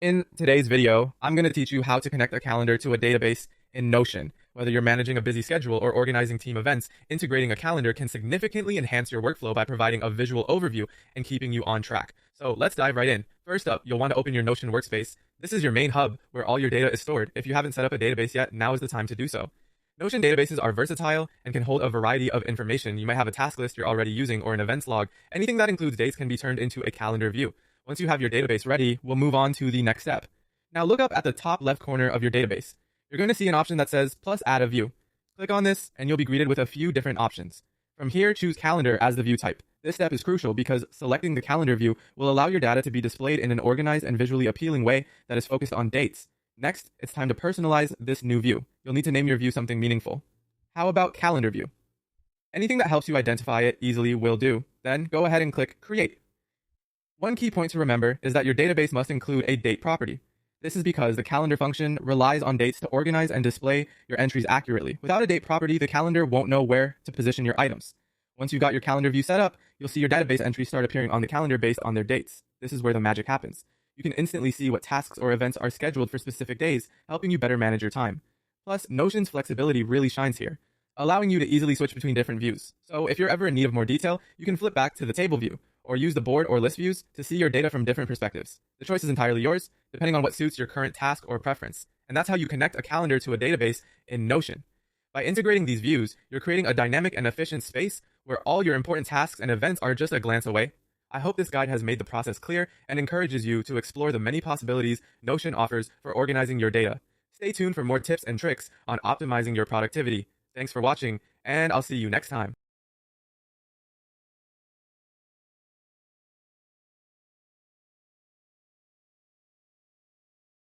In today's video, I'm going to teach you how to connect a calendar to a database in Notion. Whether you're managing a busy schedule or organizing team events, integrating a calendar can significantly enhance your workflow by providing a visual overview and keeping you on track. So let's dive right in. First up, you'll want to open your Notion workspace. This is your main hub where all your data is stored. If you haven't set up a database yet, now is the time to do so. Notion databases are versatile and can hold a variety of information. You might have a task list you're already using or an events log. Anything that includes dates can be turned into a calendar view. Once you have your database ready, we'll move on to the next step. Now look up at the top left corner of your database. You're going to see an option that says plus add a view. Click on this and you'll be greeted with a few different options. From here, choose calendar as the view type. This step is crucial because selecting the calendar view will allow your data to be displayed in an organized and visually appealing way that is focused on dates. Next, it's time to personalize this new view. You'll need to name your view something meaningful. How about calendar view? Anything that helps you identify it easily will do. Then go ahead and click create. One key point to remember is that your database must include a date property. This is because the calendar function relies on dates to organize and display your entries accurately. Without a date property, the calendar won't know where to position your items. Once you've got your calendar view set up, you'll see your database entries start appearing on the calendar based on their dates. This is where the magic happens. You can instantly see what tasks or events are scheduled for specific days, helping you better manage your time. Plus, Notion's flexibility really shines here, allowing you to easily switch between different views. So if you're ever in need of more detail, you can flip back to the table view, or use the board or list views to see your data from different perspectives. The choice is entirely yours, depending on what suits your current task or preference. And that's how you connect a calendar to a database in Notion. By integrating these views, you're creating a dynamic and efficient space where all your important tasks and events are just a glance away. I hope this guide has made the process clear and encourages you to explore the many possibilities Notion offers for organizing your data. Stay tuned for more tips and tricks on optimizing your productivity. Thanks for watching, and I'll see you next time.